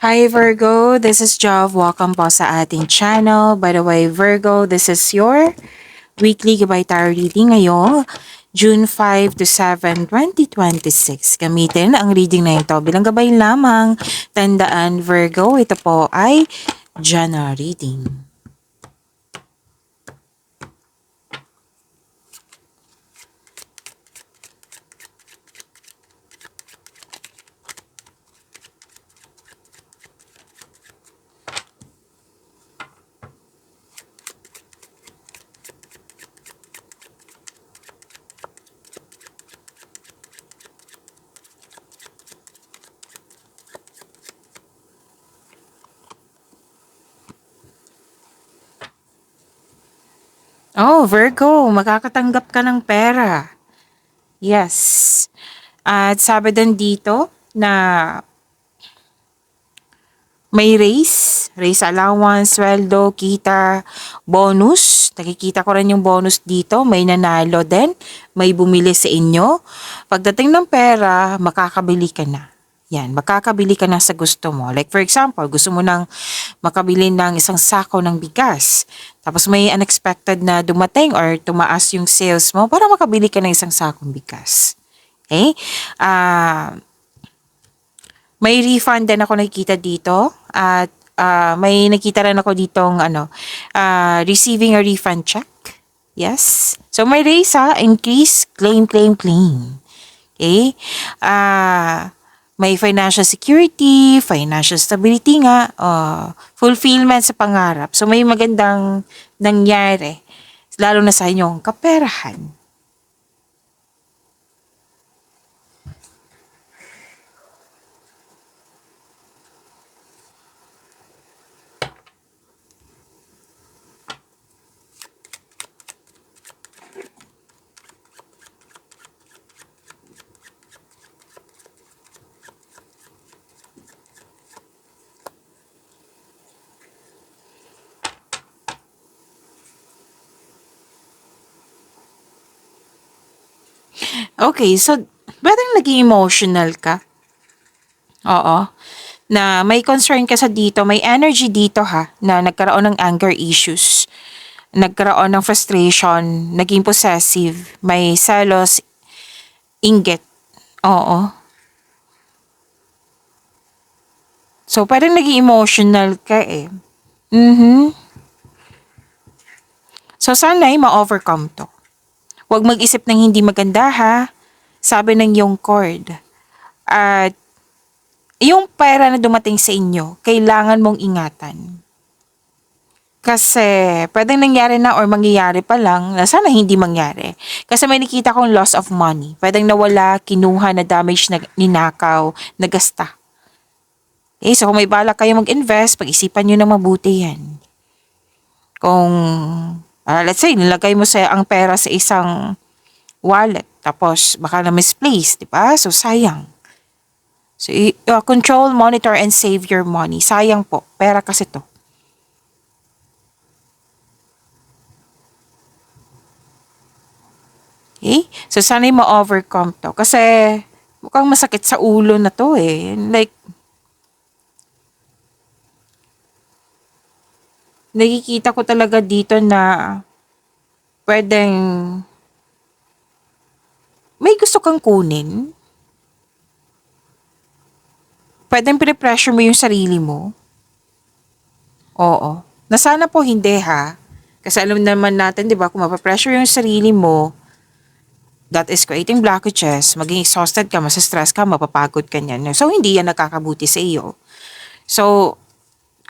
Hi Virgo, this is Jov. Welcome po sa ating channel. By the way, Virgo, this is your weekly Gabay Tarot reading ngayong June 5 to 7, 2026. Gamitin ang reading na ito bilang gabay lamang. Tandaan Virgo, ito po ay general reading. Oh, Virgo, makakatanggap ka ng pera. Yes. At sabi din dito na may raise allowance, sweldo, kita, bonus. Nakikita ko rin yung bonus dito. May nanalo din. May bumili sa inyo. Pagdating ng pera, makakabili ka na. Yan, makakabili ka na sa gusto mo. Like for example, gusto mo nang makabili ng isang sako ng bigas. Tapos may unexpected na dumating or tumaas yung sales mo para makabili ka ng isang sakong bigas. Okay? May refund din ako nakikita dito at may nakita rin ako ditong receiving a refund check. Yes. So may raise increase, claim, claim, claim. Okay? May financial security, financial stability nga, fulfillment sa pangarap. So may magandang nangyari, lalo na sa inyong kaperahan. Okay, so parang naging emotional ka. Oo. Na may concern ka sa dito, may energy dito na nagkaroon ng anger issues. Nagkaroon ng frustration, naging possessive, may selos, inggit. Oo. So, parang naging emotional ka eh. So, sana ay ma-overcome to. Huwag mag-isip ng hindi maganda sabi ng yung cord. At yung pera na dumating sa inyo, kailangan mong ingatan. Kasi pwedeng nangyari na or mangyayari pa lang na sana hindi mangyari. Kasi may nakita kong loss of money. Pwedeng nawala, kinuha, na damage, na ninakaw, nagasta. Okay, so kung may balak kayo mag-invest, pag-isipan nyo na mabuti yan. Kung, let's say, nilagay mo ang pera sa isang wallet, tapos baka na misplace, di ba? So sayang. So, control, monitor, and save your money. Sayang po. Pera kasi to. Okay? So, sana'y ma-overcome to. Kasi, mukhang masakit sa ulo na to eh. Like, nakikita ko talaga dito na pwedeng may gusto kang kunin. Pwedeng pinipressure mo yung sarili mo. Oo. Na sana po hindi Kasi alam naman natin, di ba, kung mapapressure yung sarili mo, that is creating blockages, maging exhausted ka, masa-stress ka, mapapagod ka niyan. So, hindi yan nakakabuti sa iyo. So,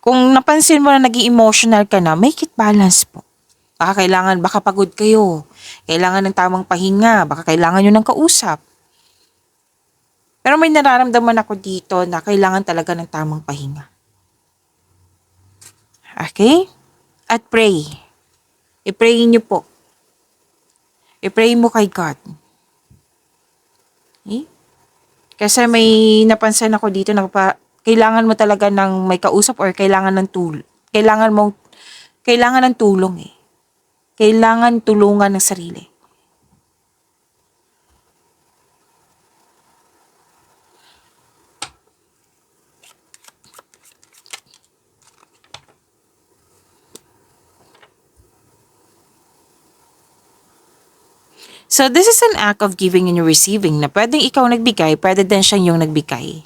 kung napansin mo na naging emotional ka na, make it balance po. Baka pagod kayo. Kailangan ng tamang pahinga. Baka kailangan nyo ng kausap. Pero may nararamdaman ako dito na kailangan talaga ng tamang pahinga. Okay? At pray. I-pray nyo po. I-pray mo kay God. Okay? Kasi may napansin ako dito na kailangan mo talaga ng may kausap or kailangan ng tulong. Kailangan ng tulong eh. Kailangan tulungan ng sarili. So this is an act of giving and receiving na pwedeng ikaw nagbigay, pwede din siyang yung nagbigay.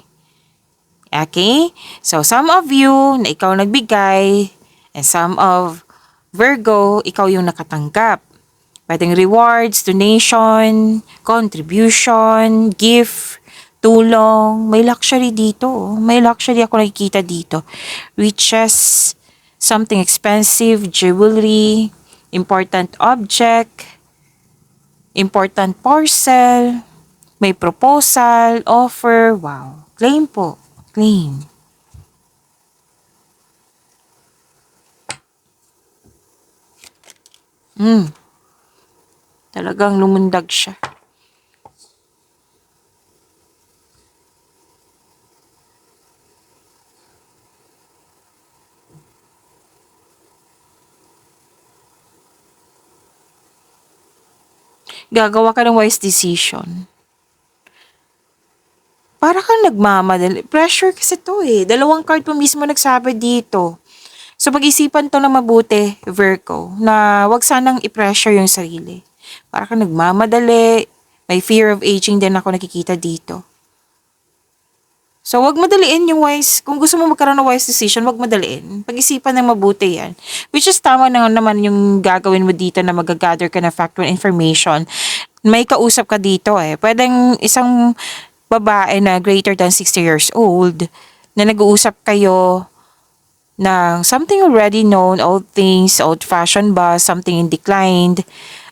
Okay? So some of you na ikaw nagbigay and some of Virgo, ikaw yung nakatanggap. Pwedeng rewards, donation, contribution, gift, tulong. May luxury dito. May luxury ako nakikita dito. Riches, something expensive, jewelry, important object, important parcel, may proposal, offer. Wow. Claim po. Claim. Talagang lumundag siya. Gagawa ka ng wise decision. Para kang nagmamadali. Pressure kasi to eh. Dalawang card pa mismo nagsabi dito. So pag-isipan to na mabuti, Virgo, na wag sanang i-pressure yung sarili. Para kang nagmamadali. May fear of aging din ako nakikita dito. So, wag madaliin yung wise. Kung gusto mo magkaroon ng wise decision, wag madaliin. Pag-isipan ng mabuti yan. Which is tama na naman yung gagawin mo dito na mag-gather ka na factual information. May kausap ka dito eh. Pwedeng isang babae na greater than 60 years old na nag-uusap kayo ng something already known, old things, old-fashioned ba, something in declined.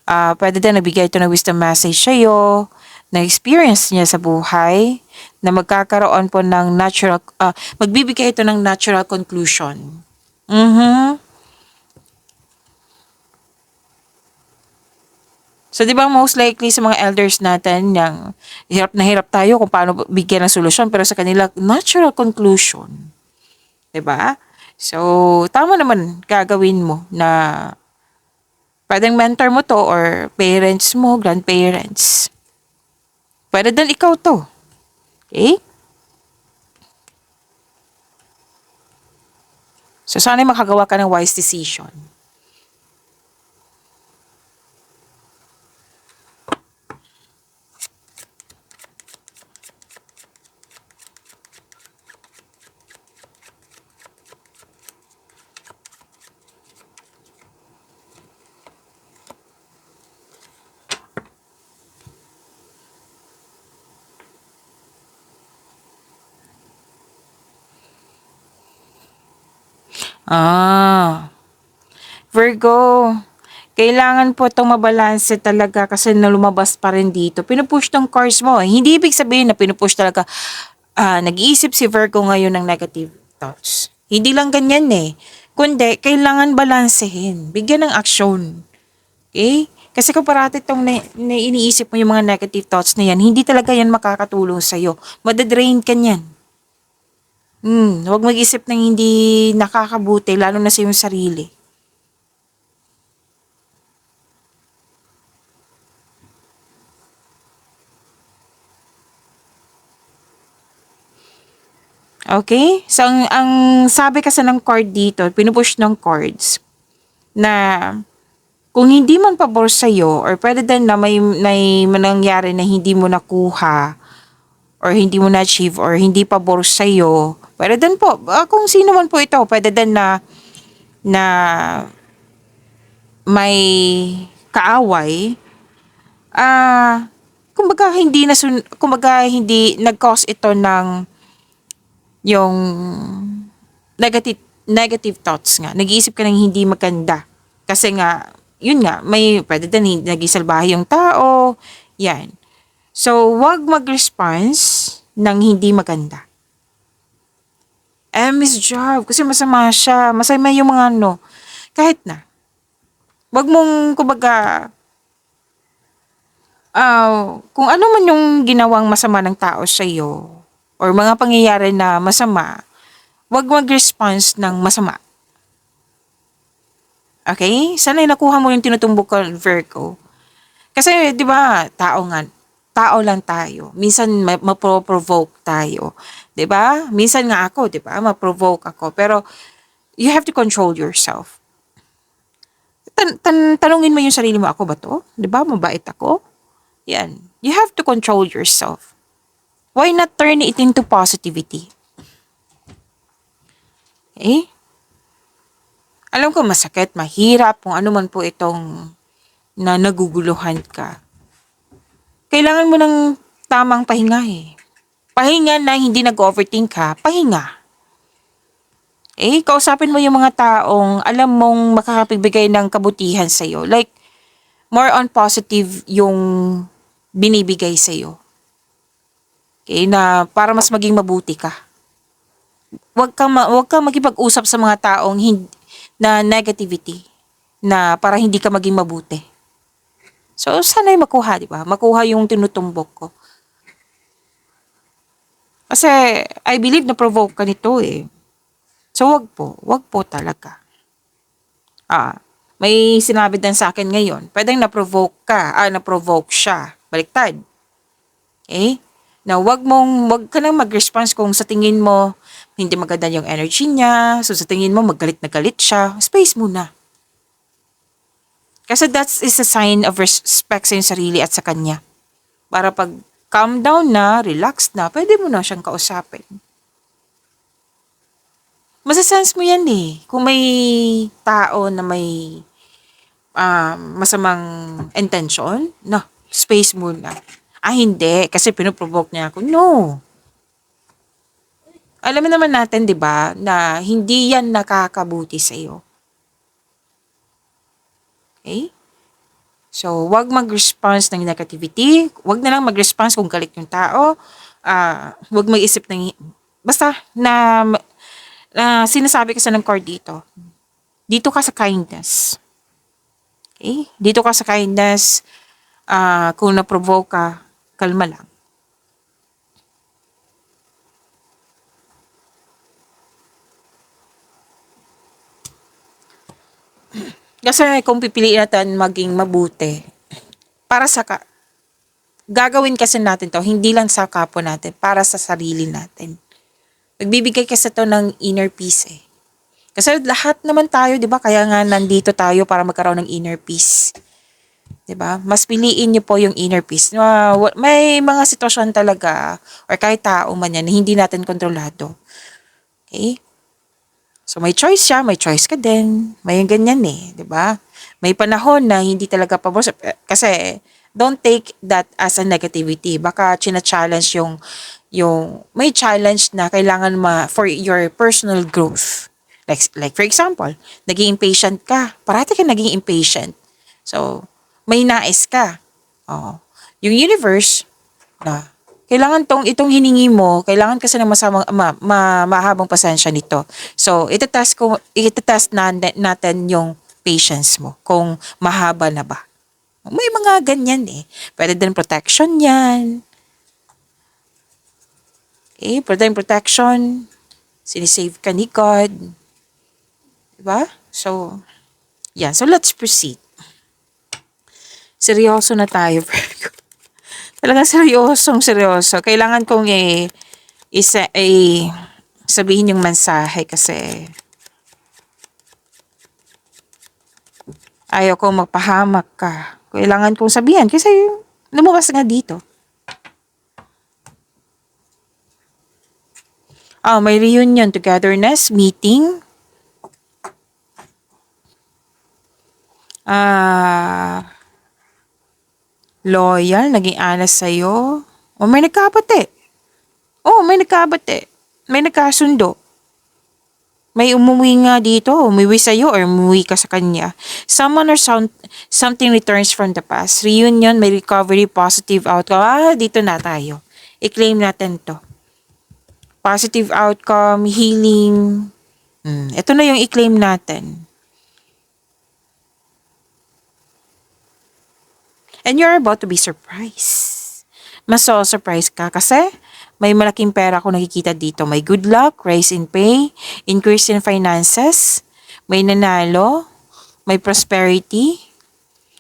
Pwede din nabigay ito ng wisdom message sa'yo, na experience niya sa buhay, na magkakaroon po ng natural, magbibigay ito ng natural conclusion. So, di ba most likely sa mga elders natin, yung hirap na hirap tayo kung paano bigyan ng solusyon, pero sa kanila, natural conclusion. Di ba? So, tama naman gagawin mo na pwedeng mentor mo to or parents mo, grandparents. Pwede din ikaw to. Okay? So, sana makagawa ka ng wise decision. Virgo, kailangan po itong mabalanse talaga kasi lumabas pa rin dito. Pinupush tong cards mo. Hindi ibig sabihin na pinupush talaga. Nag-iisip si Virgo ngayon ng negative thoughts. Hindi lang ganyan eh. Kundi, kailangan balansehin. Bigyan ng aksyon. Okay? Kasi kung parati itong iniisip mo yung mga negative thoughts na yan, hindi talaga yan makakatulong sa'yo. Madadrain ka niyan. Huwag mag-isip ng hindi nakakabuti, lalo na sa iyong sarili. Okay? So, ang sabi kasi ng card dito, pinupush ng cards, na kung hindi man pabor sa'yo, or pwede din na may nangyari na hindi mo nakuha, or hindi mo na-achieve, or hindi pabor sa'yo, pwede din po, kung sino man po ito, pwede din na may kaaway, kumbaga hindi nag-cause ito ng yung negative thoughts nga. Nag-iisip ka ng hindi maganda. Kasi nga, yun nga, may pwede din nag-isalbahe yung tao. Yan. So, wag mag-response ng hindi maganda. Miss Job, kasi masama siya. Masama yung mga kahit na. Wag mong, kumbaga, kung ano man yung ginawang masama ng tao sa iyo or mga pangyayari na masama, wag mag-response ng masama. Okay? Sana nakuha mo yung tinutumbok ko, Virgo. Kasi, di ba, tao lang tayo. Minsan, maprovoke tayo. Di ba? Minsan nga ako, di ba, maprovoke ako. Pero, you have to control yourself. Tanungin mo yung sarili mo, ako ba to? Di ba, mabait ako? Yan. You have to control yourself. Why not turn it into positivity? Okay? Alam ko masakit, mahirap, kung ano man po itong na naguguluhan ka. Kailangan mo ng tamang pahinga eh. Pahinga na hindi nag-overthink ka, pahinga. Kausapin mo yung mga taong alam mong makakapagbigay ng kabutihan sa'yo. Like, more on positive yung binibigay sa'yo. Okay, na para mas maging mabuti ka. Huwag kang makipag-usap sa mga taong na negativity na para hindi ka maging mabuti. So, sana'y makuha, di ba? Makuha yung tinutumbok ko. Kasi, I believe na provoke ka nito eh. So, wag po talaga. May sinabi din sa akin ngayon, pwedeng na-provoke na-provoke siya. Baliktad. Okay? Na wag ka nang mag-response kung sa tingin mo hindi maganda yung energy niya, so sa tingin mo magalit na galit siya, space muna. Kasi that is a sign of respect sa iyong sarili at sa kanya. Para pag calm down na, relax na, pwede mo na siyang kausapin. Masasense mo yan eh. Kung may tao na may masamang intention, no, space muna. Hindi, kasi pinoprovoke niya ako. No. Alam mo naman natin, di ba, na hindi yan nakakabuti sa iyo. Okay? So, wag mag-response ng negativity. Wag na lang mag-response kung galit yung tao. Wag mag-isip ng... Basta na sinasabi ko sa ng core dito. Dito ka sa kindness. Okay? Dito ka sa kindness. Kung na-provoke ka, kalma lang. Kasi kung pipiliin natin maging mabuti, para sa gagawin kasi natin to, hindi lang sa kapwa natin, para sa sarili natin. Nagbibigay kasi to ng inner peace eh. Kasi lahat naman tayo, di ba? Kaya nga nandito tayo para magkaroon ng inner peace. Di ba? Mas piliin niyo po yung inner peace. May mga sitwasyon talaga, or kahit tao man yan, na hindi natin kontrolado. Okay? So, may choice siya, may choice ka din. May ganyan eh, di ba? May panahon na hindi talaga pabor. Kasi, don't take that as a negativity. Baka china-challenge may challenge na kailangan for your personal growth. Like for example, naging impatient ka. Parati ka naging impatient. So, may nais ka. Yung universe, kailangan itong hiningi mo, kailangan kasi ng mahabang pasensya nito. So, itetest natin yung patience mo, kung mahaba na ba. May mga ganyan eh. Pwede din protection yan. Okay, pwede din protection. Sinisave ka ni God. Diba? So, yan. So, let's proceed. Seryoso na tayo, Virgo. Talagang seryoso. Kailangan kong sabihin yung mensahe kasi ayaw kong magpahamak ka. Kailangan kong sabihin kasi lumabas nga dito. May reunion, togetherness, meeting. Loyal, naging honest sa'yo. May nagkabate. May nagkabate. May nagkasundo. May umuwi nga dito, umuwi sa'yo or umuwi ka sa kanya. Someone or something returns from the past. Reunion, may recovery, positive outcome. Dito na tayo. I-claim natin to. Positive outcome, healing. Ito na yung i-claim natin. And you're about to be surprised. Surprise ka kasi may malaking pera ko nakikita dito. May good luck, rise in pay, increase in finances, may nanalo, may prosperity,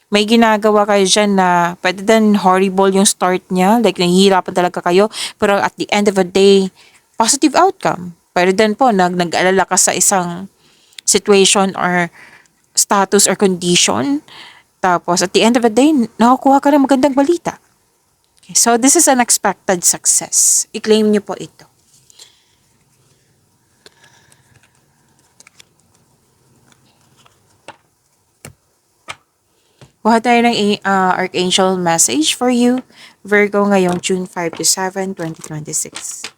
may ginagawa kayo dyan na pwede din horrible yung start niya, like nahihirapan talaga kayo, pero at the end of the day, positive outcome. Pwede din po, nag-alala ka sa isang situation or status or condition, tapos at the end of the day, nakakuha ka ng magandang balita. So, this is unexpected success. I-claim niyo po ito. Kuha tayo ng Archangel message for you, Virgo, ngayong June 5 to 7, 2026.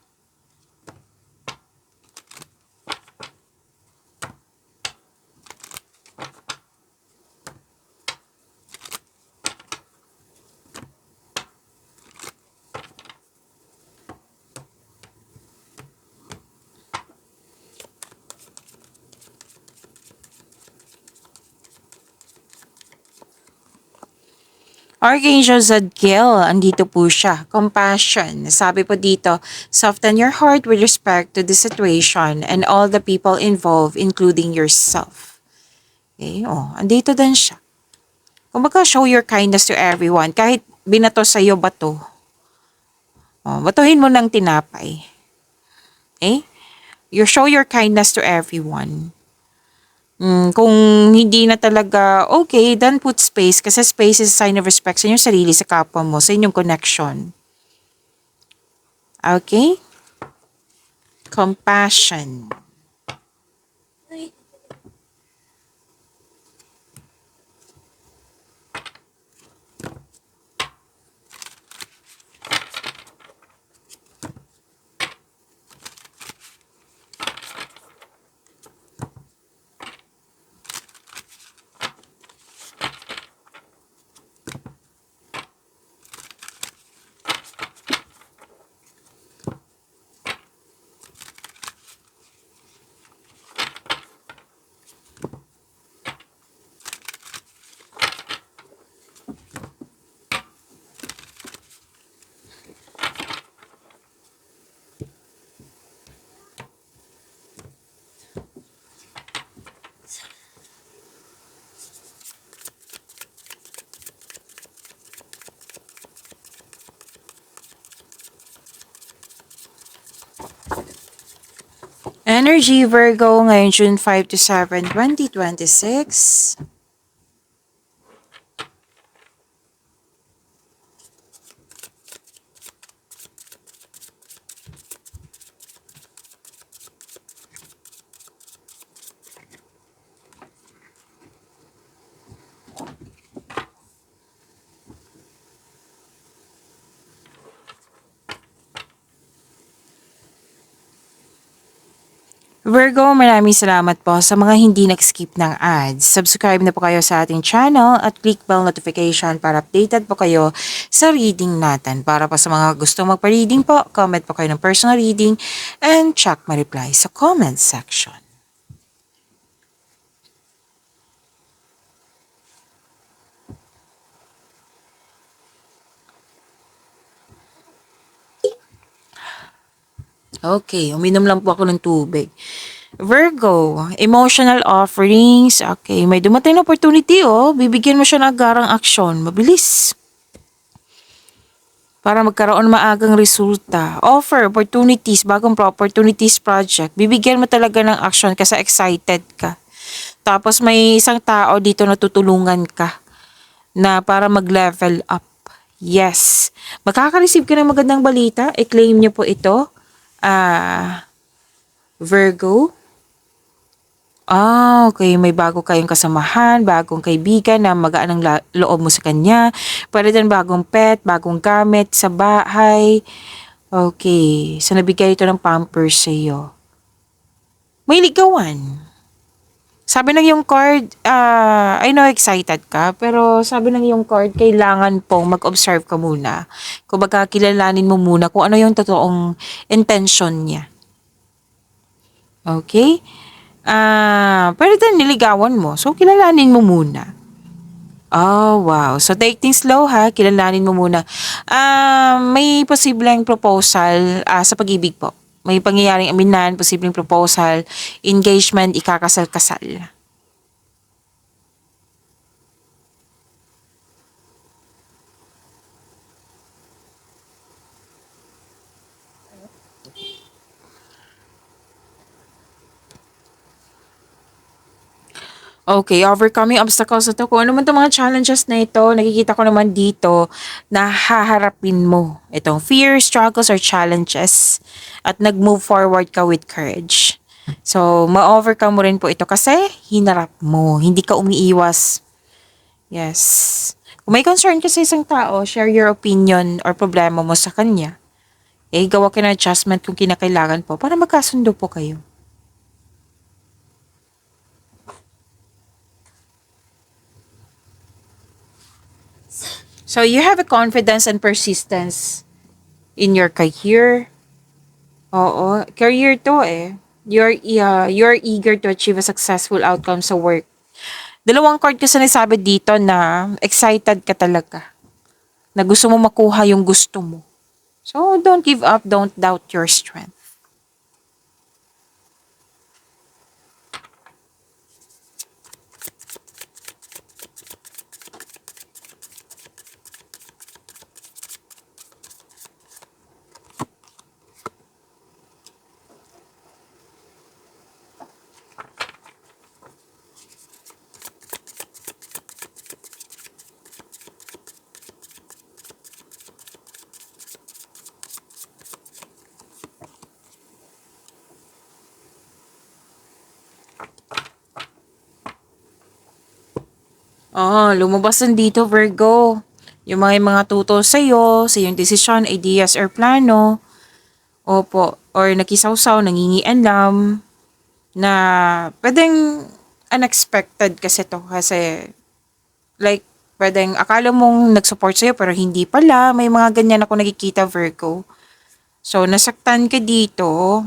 Archangel Zadkiel, andito po siya. Compassion. Sabi po dito, soften your heart with respect to the situation and all the people involved, including yourself. Okay, andito din siya. Kumbaga, show your kindness to everyone. Kahit binato sa'yo bato, batuhin mo ng tinapay. Okay? You show your kindness to everyone. Kung hindi na talaga okay, then put space. Kasi space is a sign of respect sa inyong sarili, sa kapwa mo, sa inyong connection. Okay? Compassion. Energy Virgo ngayon June 5 to 7, 2026. Virgo, maraming salamat po sa mga hindi nag-skip ng ads. Subscribe na po kayo sa ating channel at click bell notification para updated po kayo sa reading natin. Para pa sa mga gustong magpa-reading po, comment po kayo ng personal reading and check my reply sa comment section. Okay, uminom lang po ako ng tubig. Virgo, emotional offerings. Okay, may dumating na opportunity Bibigyan mo siya ng agarang aksyon. Mabilis. Para magkaroon maagang resulta. Offer, opportunities, bagong opportunities project. Bibigyan mo talaga ng action kasi excited ka. Tapos may isang tao dito na tutulungan ka na para mag-level up. Yes. Makaka-receive ka ng magandang balita. I-claim niyo po ito. Virgo. Okay. May bago kayong kasamahan, bagong kaibigan na magaan ang loob mo sa kanya. Pwede din bagong pet, bagong gamit sa bahay. Okay. So, nabigay ito ng pampers sa iyo. May ligawan. Sabi ng yung card, I know excited ka, pero sabi ng yung card, kailangan pong mag-observe ka muna. Kumbaga, kilalanin mo muna kung ano yung totoong intention niya. Okay? Pero then niligawan mo. So, kilalanin mo muna. Oh, wow. So, take things slow ha. Kilalanin mo muna. May posibleng proposal sa pag-ibig po. May pangyayaring aminan, posibleng proposal, engagement, ikakasal-kasal. Okay, overcoming obstacles na 'to, kung ano man 'tong mga challenges na ito, nakikita ko naman dito na haharapin mo itong fear, struggles, or challenges at nag-move forward ka with courage. So, ma-overcome mo rin po ito kasi hinarap mo, hindi ka umiiwas. Yes. Kung may concern ka sa isang tao, share your opinion or problema mo sa kanya. Gawa ka ng adjustment kung kinakailangan po para magkasundo po kayo. So, you have a confidence and persistence in your career. Oo, career to eh. You're eager to achieve a successful outcome sa work. Dalawang card kasi nasabi dito na excited ka talaga. Na gusto mo makuha yung gusto mo. So, don't give up, don't doubt your strength. Lumabas din dito, Virgo. Yung mga tuto sa'yo, sa iyong desisyon, ideas, or plano. Opo. Or nakisawsaw, nangingialam, na pwedeng unexpected kasi to. Kasi, like, pwedeng akala mong nag-support sa'yo, pero hindi pala. May mga ganyan ako nakikita, Virgo. So, nasaktan ka dito,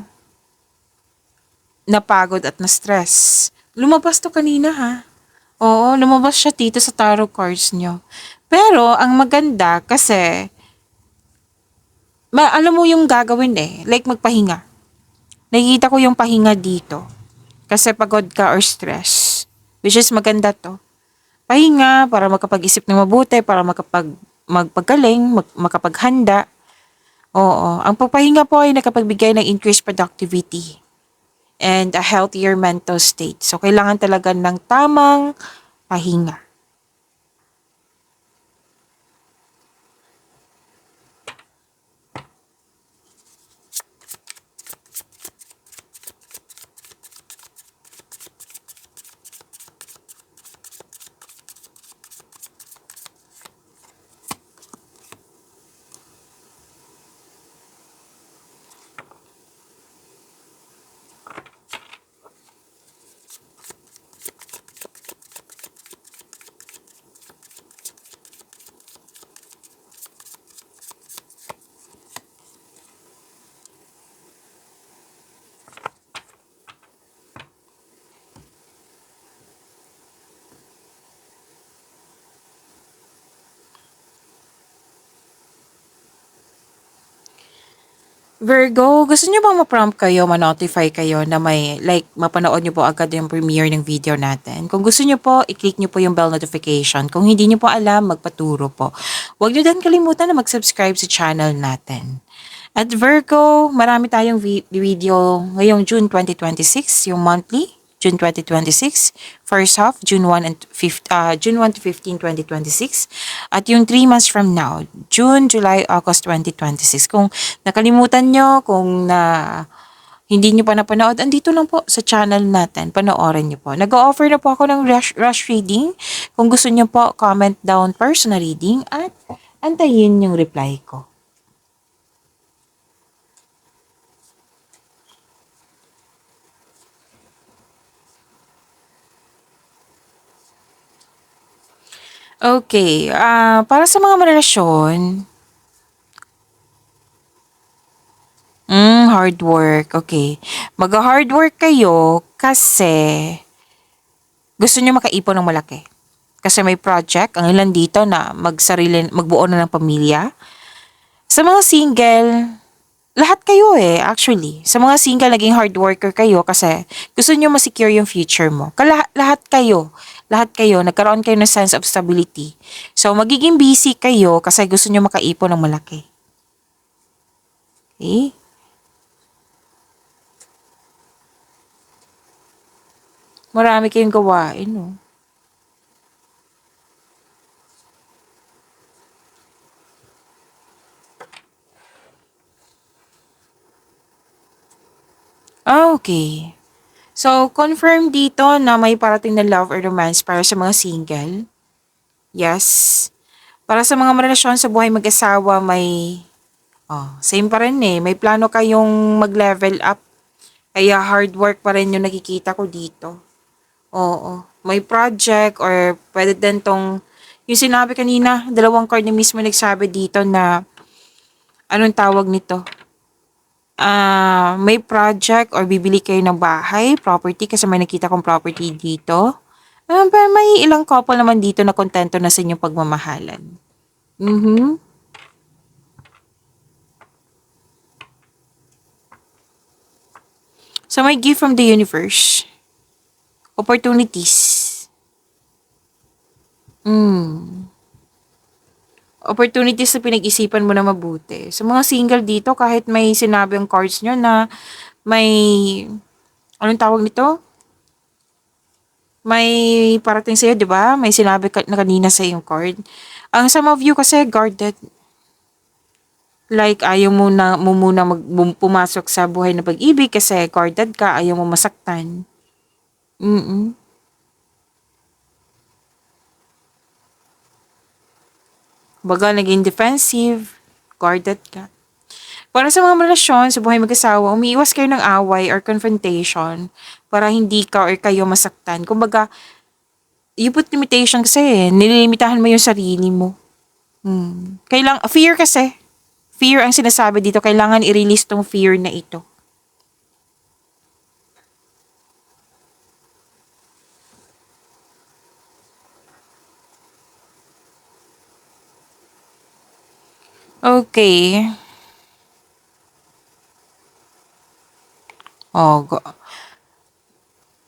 napagod at na-stress. Lumabas to kanina, ha? Oo, lumabas siya dito sa tarot cards niyo. Pero, ang maganda kasi, alam mo yung gagawin eh, like magpahinga. Nakikita ko yung pahinga dito. Kasi pagod ka or stress. Which is maganda to. Pahinga para makapag-isip ng mabuti, para magpagaling, makapaghanda. Oo, ang pagpahinga po ay nakapagbigay ng increased productivity and a healthier mental state. So, kailangan talaga ng tamang pahinga. Virgo, gusto niyo bang ma-prompt kayo, ma-notify kayo na may, like, mapanood niyo po agad yung premiere ng video natin? Kung gusto niyo po, i-click niyo po yung bell notification. Kung hindi niyo po alam, magpaturo po. Huwag niyo din kalimutan na mag-subscribe sa channel natin. At Virgo, marami tayong video ngayong June 2026, yung monthly. June 2026, first half, June 1 to 15, 2026. At yung 3 months from now, June, July, August 2026. Kung nakalimutan nyo, kung hindi nyo pa napanood, andito lang po sa channel natin. Panoorin nyo po. Nag-o-offer na po ako ng rush reading. Kung gusto nyo po, comment down personal reading at antayin yung reply ko. Okay, para sa mga relasyon, hard work, okay. Mag-hard work kayo kasi gusto niyo makaipon ng malaki. Kasi may project, ang ilan dito na magbuo na ng pamilya. Sa mga single, lahat kayo eh, actually. Sa mga single, naging hard worker kayo kasi gusto niyo ma-secure yung future mo. Lahat kayo, nagkaroon kayo ng sense of stability. So, magiging busy kayo kasi gusto niyo makaipon ng malaki. Okay? Marami kayong gawain, no? Okay. So, confirm dito na may parating na love or romance para sa mga single. Yes. Para sa mga relasyon sa buhay mag-asawa, same pa rin eh. May plano kayong mag-level up. Kaya hard work pa rin yung nakikita ko dito. Oo. May project or pwede din tong, yung sinabi kanina, dalawang card na mismo nagsabi dito na, anong tawag nito? May project or bibili kayo ng bahay, property, kasi may nakita kong property dito. Pero may ilang couple naman dito na kontento na sa inyong pagmamahalan. Mhm. So may gift from the universe. Opportunities. Mm. Opportunities na pinag-isipan mo na mabuti. Sa mga single dito, kahit may sinabi ang cards nyo na may, anong tawag nito? May parating sa'yo, di ba? May sinabi na kanina sa yung card. Ang some of you kasi guarded. Like, ayaw mo muna pumasok sa buhay na pag-ibig kasi guarded ka, ayaw mo masaktan. Mm. Baga, naging defensive, guarded ka. Para sa mga relasyon sa buhay mag-asawa, umiiwas kayo ng away or confrontation para hindi ka or kayo masaktan. Kumbaga, you put limitation kasi nililimitahan mo yung sarili mo. Fear kasi. Fear ang sinasabi dito. Kailangan i-release tong fear na ito. Okay. Oh,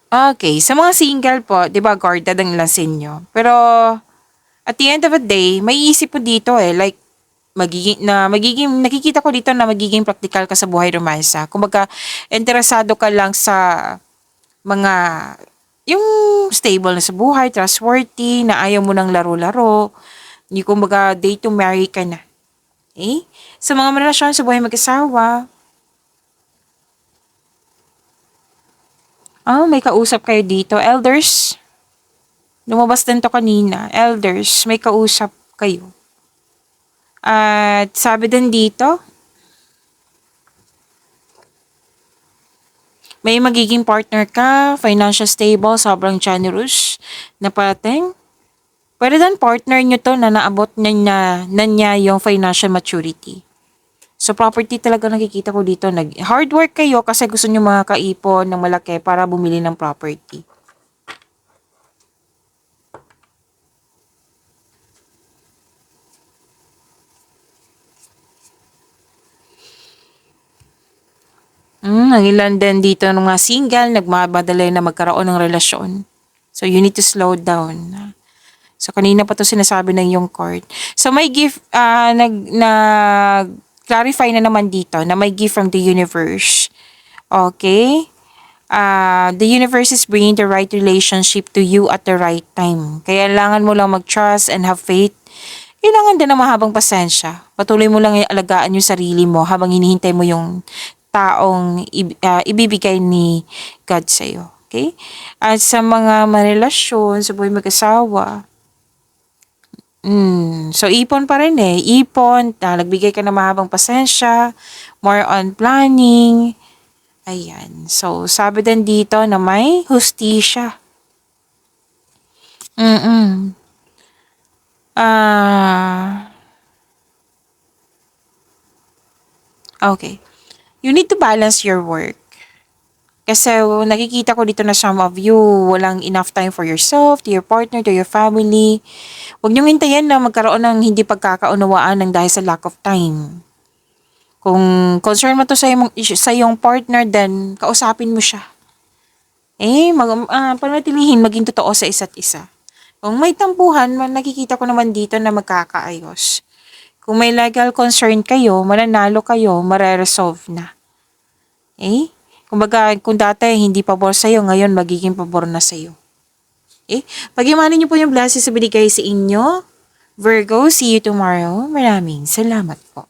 okay. Sa mga single po, di ba, guarded ang lasin nyo. Pero, at the end of the day, may isip po dito like, nakikita ko dito na magiging practical ka sa buhay romansa. Kumbaga, interesado ka lang sa mga, yung stable na sa buhay, trustworthy, na ayaw mo ng laro-laro, yung kumbaga, day to marry ka na. Eh? Sa mga relasyon sa buhay mag-asawa, may kausap kayo dito. Elders, lumabas din to kanina. Elders, may kausap kayo. At sabi din dito, may magiging partner ka, financial stable, sobrang generous na parating. Pwede din partner nyo to na naabot na niya yung financial maturity. So, property talaga nakikita ko dito. Hard work kayo kasi gusto nyo makakaipon ng malaki para bumili ng property. Ang ilan din dito ng mga single, nagmamadali na magkaroon ng relasyon. So, you need to slow down. So, kanina pa to sinasabi ng yung court. So, may gift, clarify na naman dito na may gift from the universe. Okay? The universe is bringing the right relationship to you at the right time. Kailangan mo lang mag-trust and have faith. Kailangan din ng mahabang pasensya. Patuloy mo lang alagaan yung sarili mo habang hinihintay mo yung taong ibibigay ni God sa'yo. Okay? At sa mga marelasyon, sa buhay mag-asawa, so ipon pa rin Ipon, nagbigay ka ng mahabang pasensya, more on planning. Ayan. So, sabi din dito na may hustisya. Okay. You need to balance your work. Kasi nakikita ko dito na some of you, walang enough time for yourself, to your partner, to your family. Huwag niyong hintayin na magkaroon ng hindi pagkakaunawaan ng dahil sa lack of time. Kung concern mo to sa iyong partner, then kausapin mo siya. Panatilihin maging totoo sa isa't isa. Kung may tampuhan, nakikita ko naman dito na magkakaayos. Kung may legal concern kayo, mananalo kayo, mare-resolve na. Kumbaga, kung dati hindi pabor sa'yo, ngayon magiging pabor na sa'yo. Okay? Pag-imanin niyo po yung blessings sa binigay sa inyo. Virgo, see you tomorrow. Maraming salamat po.